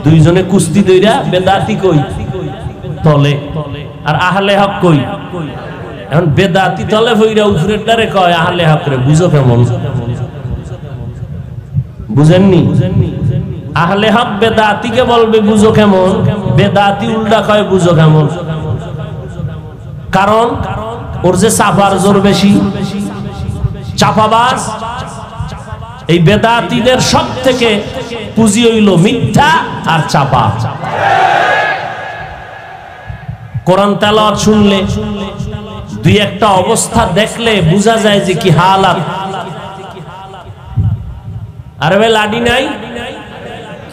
দুইজনে কুস্তি দইরা। বেদাতি কই? তলে। আর আহলে হক কই? এখন বেদাতি তলে ফিরা উপরের ডারে কয় আহলে হক রে বুঝো কেমন? বুঝেননি? আহলে হক বেদাতিকে বলবে বুঝো কেমন, বেদাতি উল্টা কয় বুঝো কেমন। কারণ ওর যে চাপার জোর বেশি, চাপাবাজ। এই বেদাতীদের সব থেকে পুঁজি হইল মিথ্যা আর চাপা। কোরআন তেলাওয়াত শুনলে, দুই একটা অবস্থা দেখলে বোঝা যায় যে কি হালাত। আরে ভাই লাডি নাই,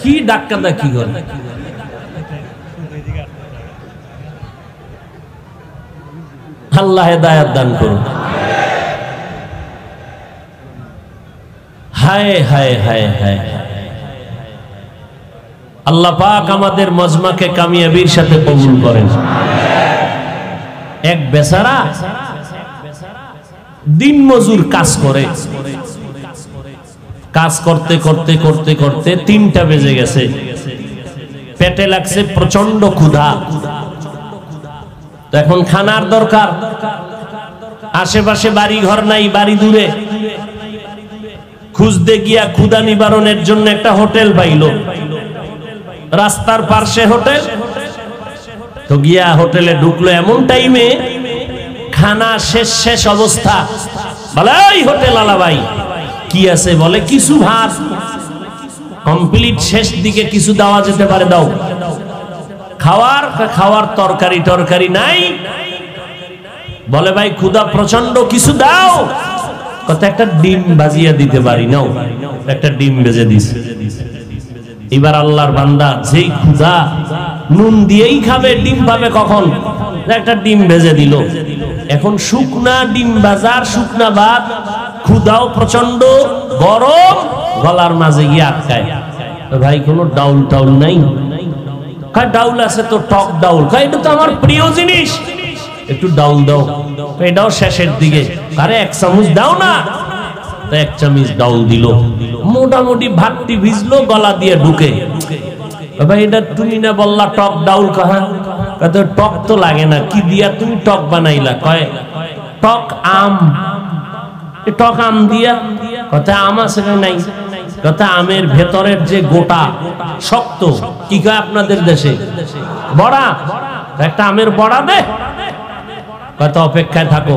কি ডাক্তারটা কি করে? আল্লাহ হেদায়েত দান করুন। হায় হায় হায় হায়, আল্লাহ পাক আমাদের মজমাকে কামিয়াবির সাথে কবুল করেন। এক বেচারা দিন মজুর কাজ করে, কাজ করতে করতে করতে করতে 3টা বেজে গেছে, পেটে লাগছে প্রচন্ড ক্ষুধা। তো এখন খানার দরকার। আশেপাশে বাড়ি ঘর নাই, বাড়ি দূরে। খুঁজতে গিয়া ক্ষুধা নিবারণের জন্য একটা হোটেল পাইল, রাস্তার পাশে হোটেল। তো গিয়া হোটেলে ঢুকলো, এমন টাইমে খানা শেষ শেষ অবস্থা। বলে এই হোটেল আলা ভাই কি আছে? বলে কিছু ভাত কমপ্লিট, শেষ দিকে কিছু দেওয়া যেতে পারে, দাও। খাওয়ার তরকারি টরকারি নাই। বলে ভাই ক্ষুধা প্রচন্ড, কিছু দাও। কত একটা ডিম ভাজিয়া দিতে পারি, নাও। একটা ডিম ভেজে দিস। এবার আল্লাহর বান্দা যেই ক্ষুধা, নুন দিয়েই খাবে, ডিম পাবে কখন? একটা ডিম ভেজে দিল। এখন শুকনা ডিম ভাজার শুকনা ভাত, ক্ষুধাও প্রচন্ড, গরম, গলার মাঝে গিয়ে আটকায়। ভাই কোনো ডাউল টাউল নাই? ডাউল আছে তো, টক ডাউল। এটা তো আমার প্রিয় জিনিস, একটু ডাউল দাও। এটাও শেষের দিকে। আরে 1 চামচ দাও না। এক চামচ ডাউল দিল, মোটামুটি ভাতটি ভিজলো, গলা দিয়ে ঢুকে। ভাই এটা তুমি না বললা টক ডাউল, কাহা টক তো লাগে না, কি দিয়া তুমি টক বানাইলা? কয় টক আম। টক আম দিয়া? কথা আম আছে নাই? কথা আমের ভেতরের যে গোটা শক্ত, কি কয় আপনাদের দেশে? বড়া। একটা আমের বড়া দে, কত অপেক্ষায় থাকো।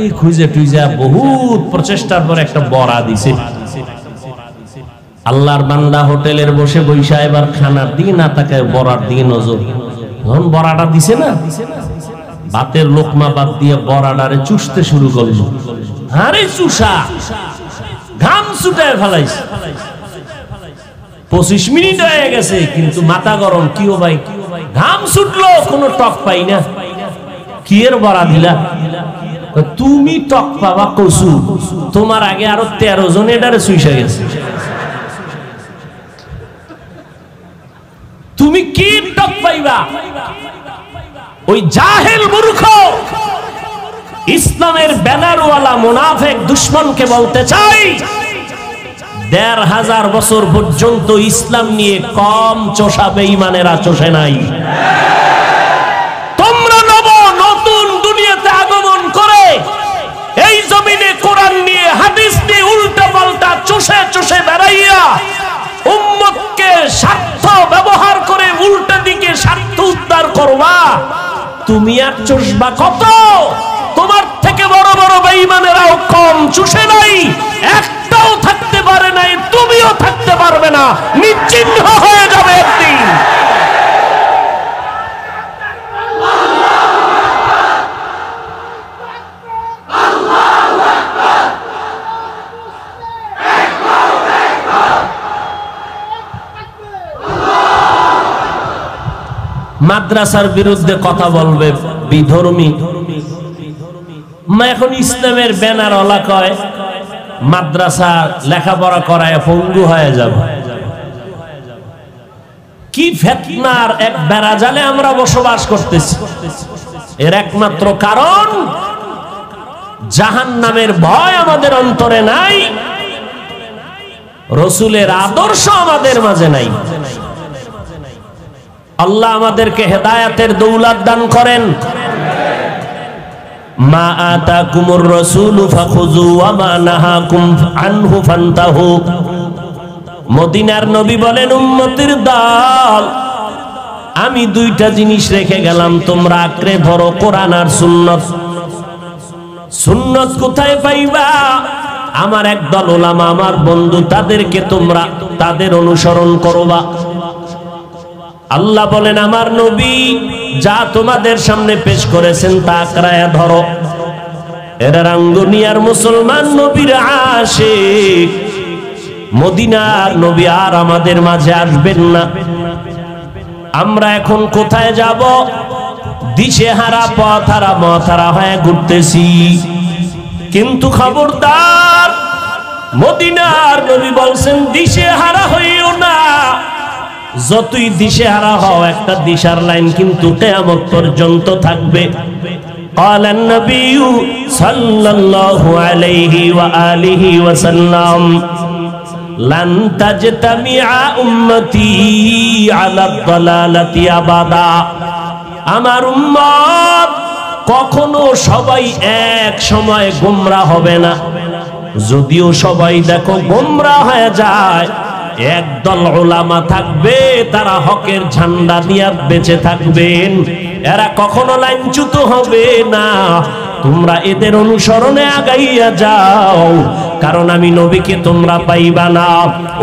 এই খুঁজে টুইজা বহুত প্রচেষ্টার পর একটা বড়া দিছে। আল্লাহর বান্দা হোটেলের বসে বৈশা এবার খানার দিকে না তাকায়, বড়ার দিকে নজর। যখন বড়াটা দিছে না, ভাতের লোকমা বাদ দিয়ে বড়াটারে চুষতে শুরু করলো। আরে চুষা, ঘাম ছুটায় ফেলাইছে। 25 মিনিট হয়ে গেছে, কিন্তু মাথা গরম। কি ও ভাই, ঘাম ছুটলো, কোনো টক পাই না। কি এর বড়া দিলা? তুমি টক পাবা কসু, তোমার আগে আরো 13 জন এটারে চুষা গেছে। তুমি কি টক পাইবা? ওই জাহেল মূর্খ ইসলামের ব্যানারওয়ালা মুনাফিক দুশমনকে বলতে চাই, 1500 বছর পর্যন্ত ইসলাম নিয়ে কম চোষা বেঈমানেরা চোষে নাই। তোমরা নতুন দুনিয়াতে আগমন করে এই জমিনে কোরআন নিয়ে হাদিস নিয়ে উল্টা পাল্টা চোষে চোষে বেড়াইয়া উম্মতকে স্বার্থ ব্যবহার করে উল্টা দিকে স্বার্থ উদ্ধার করবা। তুমি আর চুষবা কত? তোমার থেকে বড় বড় বেঈমানেরাও কম চুষে নাই, একটাও থাকতে পারে নাই, তুমিও থাকতে পারবে না, নিশ্চিহ্ন হয়ে যাবে একদিন। মাদ্রাসার বিরুদ্ধে কথা বলবে বিধর্মী। এখন ইসলামের ব্যানার ওলা কয় মাদ্রাসা লেখাপড়া করায় পঙ্গু হয়ে যাবে। কি ফিতনার এক বেড়াজালে আমরা বসবাস করতেছি। এর একমাত্র কারণ জাহান্নামের ভয় আমাদের অন্তরে নাই, রাসূলের আদর্শ আমাদের মাঝে নাই। আল্লাহ আমাদেরকে হেদায়েতের দৌলত দান করেন। মা আতাকুমুর রাসূলু ফাখুযু ওয়া মা নাহাকুম আনহু ফান্তাহু। মদিনার নবী বলেন, উম্মতের দল, আমি দুইটা জিনিস রেখে গেলাম, তোমরা আঁকড়ে ধরো, কোরআন আর সুন্নাত। সুন্নাত কোথায় পাইবা? আমার একদল উলামা, আমার বন্ধু, তাদেরকে তোমরা তাদের অনুসরণ করবা। আল্লাহ বলেন, আমার নবী যা তোমাদের সামনে পেশ করেছেন তা আঁকড়ায়া ধরো। এরা রাঙ্গুনিয়ার মুসলমান নবীর আশিক। মদিনার নবী আর আমাদের মাঝে আসবেন না। আমরা এখন কোথায় যাব? দিশেহারা, পথহারা, মথহারা হয়ে ঘুরতেছি। কিন্তু খবরদার, মদিনার নবী বলছেন দিশেহারা হইও না। যতই দিশেহারা হও, একটা দিশার লাইন কিন্তু কিয়ামত পর্যন্ত থাকবে। قال النبي صلى الله عليه وآله وسلم لن تجتمع أمتي على الضلالة أبدا। আমার উম্মত কখনো সবাই এক সময় গোমরা হবে না। যদিও সবাই দেখো গোমরা হয়ে যায়, একদল উলামা থাকবে, তারা হকের ঝান্ডা নিয়ে বেঁচে থাকবেন। এরা কখনো লাইনচ্যুত হবে না। তোমরা এদের অনুসরণে আগাইয়া যাও, কারণ আমি নবীকে তোমরা পাইবা না।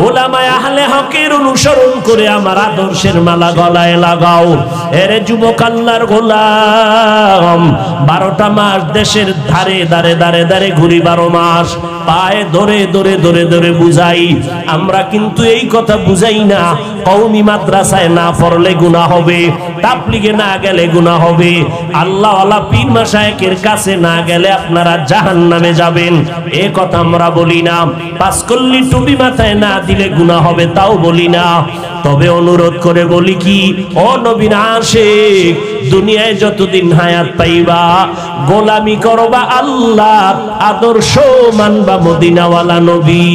উলামায়ে আহলে হকের অনুসরণ করে আমার আদর্শের মালা গলায় লাগাও। এরে যুবক আল্লাহর গোলাম, 12টা মাস দেশের ধারে ধারে ধারে ধারে ঘুরি, 12 মাস পায়ে ধরে ধরে ধরে ধরে বুঝাই। আমরা কিন্তু এই কথা বুঝাই না কওমি মাদ্রাসায় না পড়লে গুনাহ হবে, তাবলীগে না গেলে গুনাহ হবে, আল্লাহ ওয়ালা পীর মাশায়েখের কাছে না গেলে আপনারা জাহান্নামে যাবেন, এ কথা আমরা বলি না। পাঁচকল্লি টুপি মাথায় না দিলে গুনাহ হবে, তাও বলি না। তবে অনুরোধ করে বলি কি, ও নবীর আশিক, দুনিয়ায় যতদিন হায়াত পাইবা গোলামি করবা আল্লাহ, আদর্শ মানবা মদিনাওয়ালা নবী।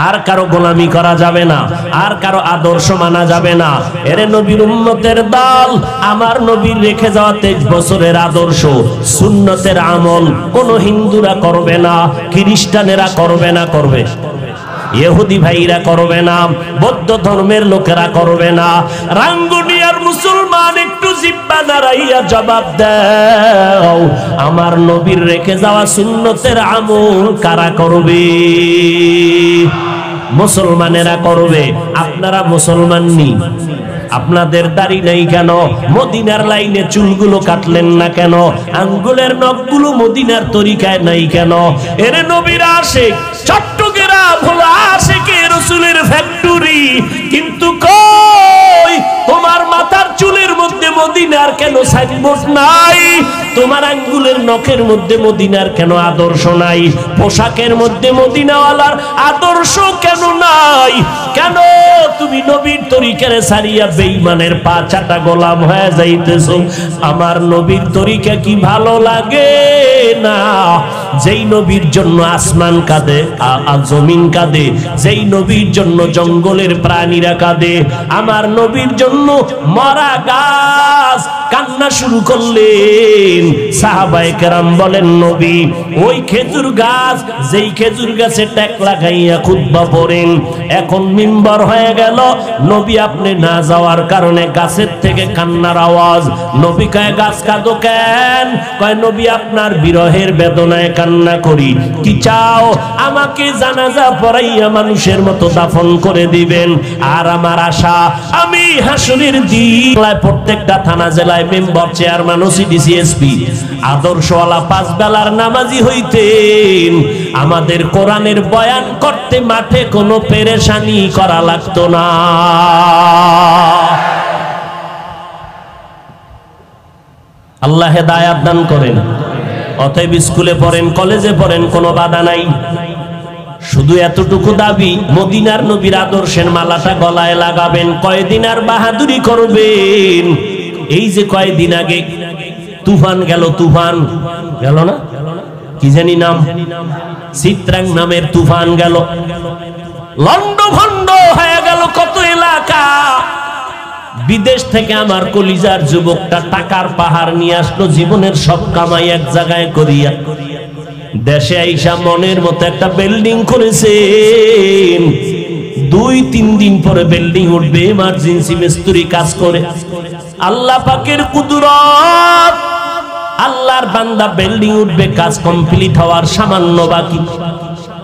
আর কারো গোলামি করা যাবে না, আর কারো আদর্শ মানা যাবে না। এরে নবীর উম্মতের দল, আমার নবীর রেখে যাওয়া 23 বছরের আদর্শ সুন্নতের আমল কোন হিন্দুরা করবে না, খ্রিস্টানেরা করবে না, করবে ইহুদি ভাইরা করবে না, বৌদ্ধ ধর্মের লোকেরা করবে না। রাঙ্গুনিয়ার মুসলমান একটু জিব্বা নাড়াইয়া জবাব দাও, আমার নবীর রেখে যাওয়া সুন্নতের আমল কারা করবে? মুসলমানেরা করবে। আপনারা মুসলমান নি, আপনাদের দাড়ি নেই কেন? মদিনার লাইনে চুলগুলো কাটলেন না কেন? আঙ্গুলের নখগুলো মদিনার তরিকায় নাই কেন? এরে নবীর আশিক, চট্টগ্রাম হলো আশিকের রাসূলের ফ্যাক্টরি, কিন্তু কই তোমার মাথার চুলের মধ্যে মদিনার কেন সাইনবোর্ড নাই? তোমার আঙ্গুলের নখের মধ্যে মদিনার কেন আদর্শ নাই? পোশাকের মধ্যে মদিনাওয়ালার আদর্শ কেন নাই? কেন তুমি নবীর তরিকারে সারিয়া বেঈমানের পা চাটা গোলাম হয়ে যাইতেছো? আমার নবীর তরিকা কি ভালো লাগে না? যেই নবীর জন্য আসমান কাঁদে, জমিন কাঁদে, যেই নবীর জন্য জঙ্গলের প্রাণীরা কাঁদে, আমার নবীর জন্য মরা গাছ কান্না শুরু করলেন। সাহাবায়ে কেরাম বলেন, নবী ওই খেজুর গাছ, যেই খেজুর গাছে ট্যাক লাগাইয়া খুতবা পড়েন, এখন মিম্বর হয়ে গেল। নবী আপনি না যাওয়ার কারণে গাছের থেকে কান্নার আওয়াজ। নবী কয়, গাছ কাঁদো কেন? কয়, নবী আপনার বিরহের বেদনায় কান্না করি। কি চাও? আমাকে জানাজা পড়াইয়া মানুষের মতো দাফন করে দিবেন। আর আমার আশা, আমি হাসরের দিন প্রত্যেকটা থানা জেলায় member, chairman, OC, DC, SP আদর্শওয়ালা 5 বেলার নামাজি হইতেন। আমাদের কোরআনের বয়ান করতে মাঠে কোনো পেরেশানি করা লাগতো না। আল্লাহ হেদায়াত দান করেন। অতএব স্কুলে পড়েন, কলেজে পড়েন, কোনো বাধা নাই। শুধু এতটুকু দাবি, মদিনার নবীর আদর্শের মালাটা গলায় লাগাবেন। কয়দিন আর বাহাদুরি করবেন? এই যে কয়দিন আগে তুফান গেল, তুফান গেল না, কি জানি নাম, চিত্রাং নামের তুফান গেল, লন্ডভন্ড হয়ে গেল কত এলাকা। বিদেশ থেকে আমার কলিজার যুবকটা টাকার পাহাড় নিয়ে আসলো, জীবনের সব কামাই এক জায়গায় করিয়া দেশে আইসা মনের মতো একটা বিল্ডিং করেছেন। 2-3 দিন পরে বিল্ডিং উঠবে, এমার্জেন্সি মিস্ত্রি কাজ করে। আল্লাহ পাকের কুদরত, আল্লাহর বান্দা বিল্ডিং উঠবে, কাজ কমপ্লিট হওয়ার সামান্য বাকি।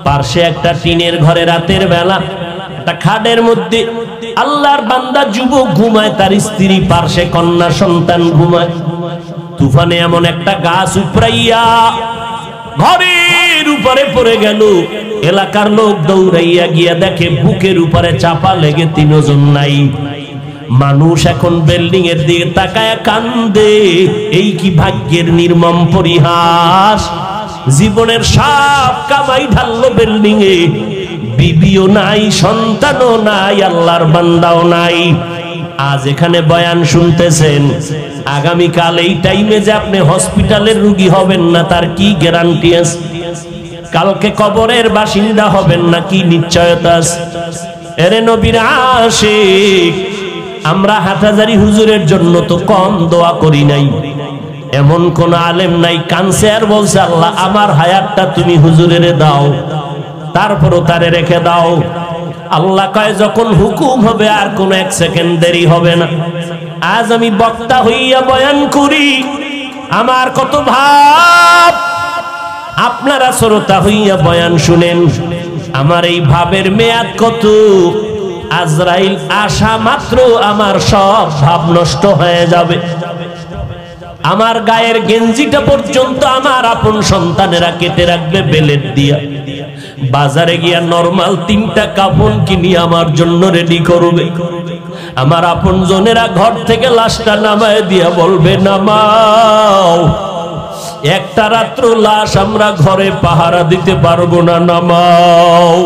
পাশে একটা টিনের ঘরে রাতের বেলা একটা খাটের মধ্যে আল্লাহর বান্দা যুবক ঘুমায়, তার স্ত্রী পাশে কন্যা সন্তান ঘুমায়। তুফানে এমন একটা গাছ উপড়াইয়া ঘরের উপরে পড়ে গেল। এলাকার লোক দৌড়াইয়া গিয়া দেখে বুকের উপরে চাপা লেগে 3 জন নাই। মানুষ এখন বিল্ডিং এর দিকে তাকায় কান্দে। এই কি ভাগ্যের নির্মম পরিহাস! জীবনের সব কামাই ঢাললো বিল্ডিং এ, বিবিও নাই, সন্তানও নাই, আল্লাহর বান্দাও নাই। আজ এখানে বয়ান শুনতেছেন, আগামীকাল এই টাইমে যে আপনি হসপিটালের রোগী হবেন না তার কি গ্যারান্টি আছে? কালকে কবরের বাসিন্দা হবেন না কি নিশ্চয়তা আছে? এরে নবীর আশিক, আমরা হাটহাজারী হুজুরের জন্য তো কম দোয়া করি নাই। এমন কোন আলেম নাই কানছে আর বলছে, আল্লাহ আমার হায়াতটা তুমি হুজুরের দাও, তারপরও তারে রেখে দাও। আল্লাহ কয়, যখন হুকুম হবে আর কোন 1 সেকেন্ড দেরি হবে না। আজ আমি বক্তা হইয়া বয়ান করি, আমার কত ভাব, আপনারা শ্রোতা হইয়া বয়ান শুনেন। আমার এই ভাবের মেয়াদ কত? আজরাইল আসা মাত্র আমার সব ভাব নষ্ট হয়ে যাবে। আমার গায়ের গেঞ্জিটা পর্যন্ত আমার আপন সন্তানেরা কেটে রাখবে বেলেট দিয়া। বাজারে গিয়া নরমাল 3টা কাপড় কিনি আমার জন্য রেডি করবে। আমার আপন জনেরা ঘর থেকে লাশটা নামায় দিয়া বলবে, নামাও, একটা রাত্র লাশ আমরা ঘরে পাহারা দিতে পারবো না, নামাও।